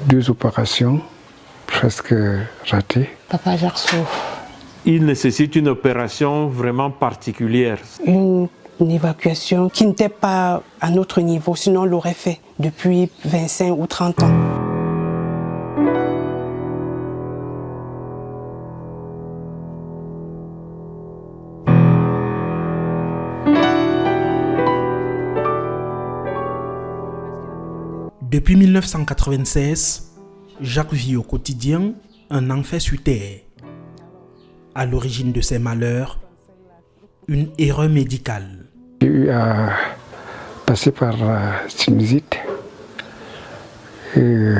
2 opérations presque ratées. Papa Jacques souffre. Il nécessite une opération vraiment particulière. Une évacuation qui n'était pas à notre niveau, sinon on l'aurait fait depuis 25 ou 30 ans. Depuis 1996, Jacques vit au quotidien un enfer sur terre. À l'origine de ses malheurs, une erreur médicale. J'ai eu à passer par la sinusite. Et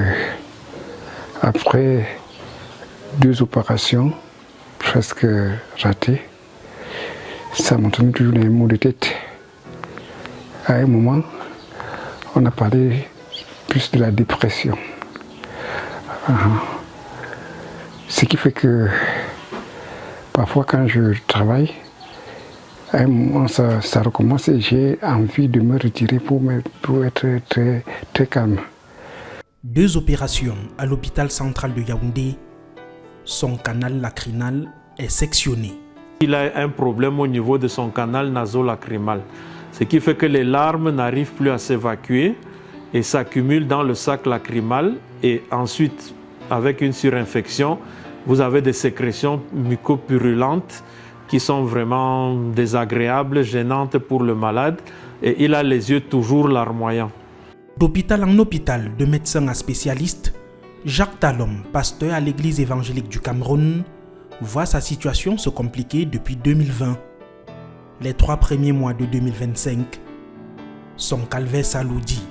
après 2 opérations presque ratées, ça m'a donné toujours des maux de tête. À un moment, on a parlé plus de la dépression. Ce qui fait que parfois quand je travaille, à un moment ça recommence et j'ai envie de me retirer pour être très calme. 2 opérations à l'hôpital central de Yaoundé, son canal lacrynal est sectionné. Il a un problème au niveau de son canal nasolacrymal, ce qui fait que les larmes n'arrivent plus à s'évacuer et s'accumulent dans le sac lacrymal, et ensuite, avec une surinfection, vous avez des sécrétions mucopurulentes qui sont vraiment désagréables, gênantes pour le malade, et il a les yeux toujours larmoyants. D'hôpital en hôpital, de médecin à spécialiste, Jacques Talom, pasteur à l'église évangélique du Cameroun, voit sa situation se compliquer depuis 2020. Les 3 premiers mois de 2025, son calvaire s'alourdit.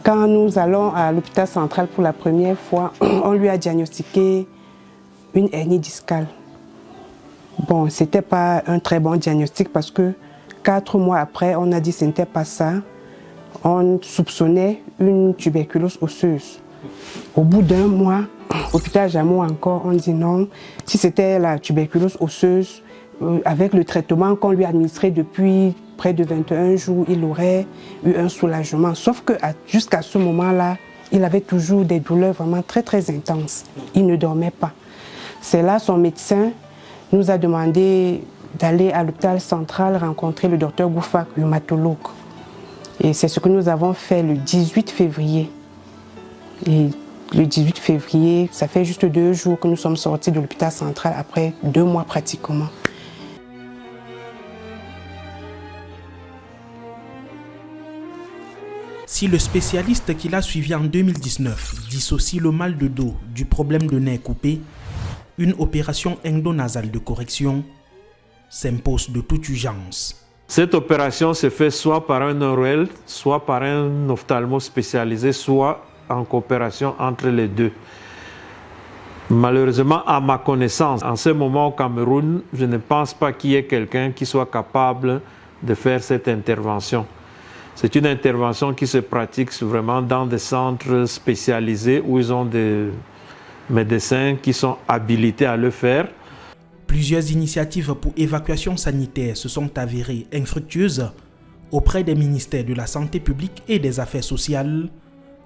Quand nous allons à l'hôpital central pour la première fois, on lui a diagnostiqué une hernie discale. Bon, ce n'était pas un très bon diagnostic parce que 4 mois après, on a dit que ce n'était pas ça. On soupçonnait une tuberculose osseuse. Au bout d'1 mois, hôpital Jameau encore, on dit non. Si c'était la tuberculose osseuse, avec le traitement qu'on lui a administré depuis près de 21 jours, il aurait eu un soulagement. Sauf que jusqu'à ce moment-là, il avait toujours des douleurs vraiment très intenses. Il ne dormait pas. C'est là son médecin nous a demandé d'aller à l'hôpital central rencontrer le docteur Goufak, rhumatologue. Et c'est ce que nous avons fait le 18 février. Et le 18 février, ça fait juste 2 jours que nous sommes sortis de l'hôpital central après 2 mois pratiquement. Si le spécialiste qui l'a suivi en 2019 dissocie le mal de dos du problème de nez coupé, une opération endonasale de correction s'impose de toute urgence. Cette opération se fait soit par un neurologue, soit par un ophtalmo spécialisé, soit en coopération entre les deux. Malheureusement, à ma connaissance, en ce moment au Cameroun, je ne pense pas qu'il y ait quelqu'un qui soit capable de faire cette intervention. C'est une intervention qui se pratique vraiment dans des centres spécialisés où ils ont des médecins qui sont habilités à le faire. Plusieurs initiatives pour évacuation sanitaire se sont avérées infructueuses auprès des ministères de la Santé publique et des Affaires sociales.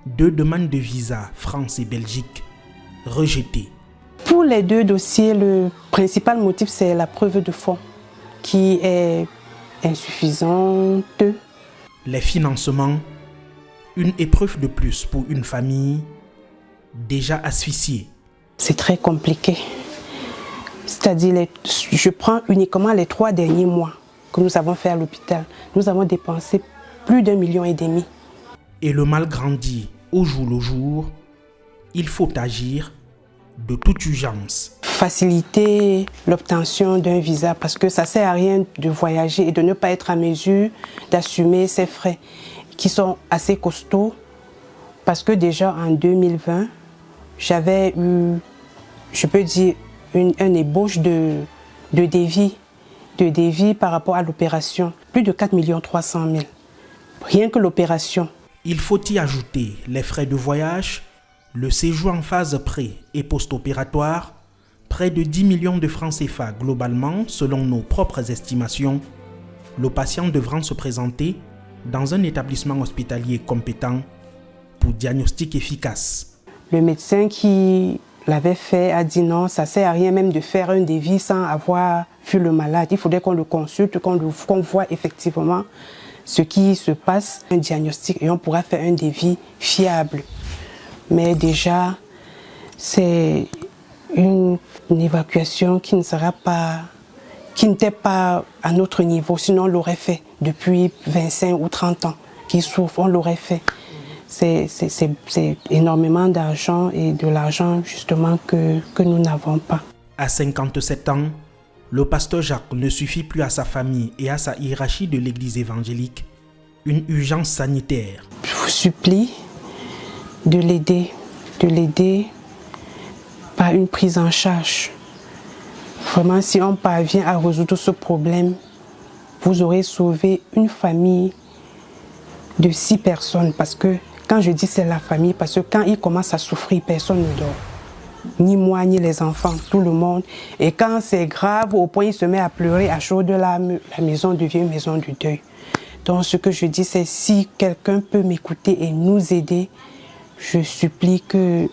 2 demandes de visa, France et Belgique, rejetées. Pour les 2 dossiers, le principal motif, c'est la preuve de fonds qui est insuffisante. Les financements, une épreuve de plus pour une famille déjà asphyxiée. C'est très compliqué. C'est-à-dire, je prends uniquement les 3 derniers mois que nous avons fait à l'hôpital. Nous avons dépensé plus d'1,5 million. Et le mal grandit au jour le jour. Il faut agir de toute urgence. Faciliter l'obtention d'un visa parce que ça ne sert à rien de voyager et de ne pas être à mesure d'assumer ces frais qui sont assez costauds. Parce que déjà en 2020, j'avais eu, je peux dire, une ébauche de devis par rapport à l'opération. Plus de 4 300 000. Rien que l'opération. Il faut y ajouter les frais de voyage, le séjour en phase pré- et post-opératoire, près de 10 millions de francs CFA globalement, selon nos propres estimations. Le patient devra se présenter dans un établissement hospitalier compétent pour diagnostic efficace. Le médecin qui l'avait fait a dit non, ça ne sert à rien même de faire un devis sans avoir vu le malade. Il faudrait qu'on le consulte, qu'on voit effectivement ce qui se passe, un diagnostic, et on pourra faire un devis fiable. Mais déjà, c'est une évacuation qui n'était pas à notre niveau, sinon on l'aurait fait depuis 25 ou 30 ans, qui souffre, on l'aurait fait. C'est énormément d'argent et de l'argent justement que nous n'avons pas. À 57 ans, le pasteur Jacques ne suffit plus à sa famille et à sa hiérarchie de l'église évangélique. Une urgence sanitaire. Je vous supplie de l'aider par une prise en charge. Vraiment, si on parvient à résoudre ce problème, vous aurez sauvé une famille de 6 personnes. Parce que quand je dis c'est la famille, parce que quand il commence à souffrir, personne ne dort. Ni moi, ni les enfants, tout le monde. Et quand c'est grave, au point il se met à pleurer à chaud de la maison devient une maison du deuil. Donc ce que je dis, c'est si quelqu'un peut m'écouter et nous aider, je supplie que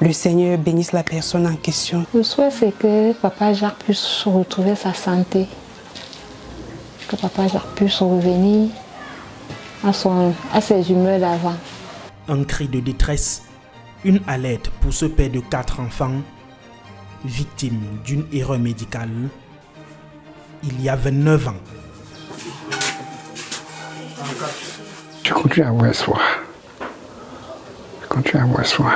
le Seigneur bénisse la personne en question. Le souhait, c'est que Papa Jacques puisse retrouver sa santé. Que Papa Jacques puisse revenir à ses humeurs d'avant. Un cri de détresse, une alerte pour ce père de 4 enfants, victime d'une erreur médicale, il y a 29 ans. Je continue à avoir espoir. Je continue à avoir espoir.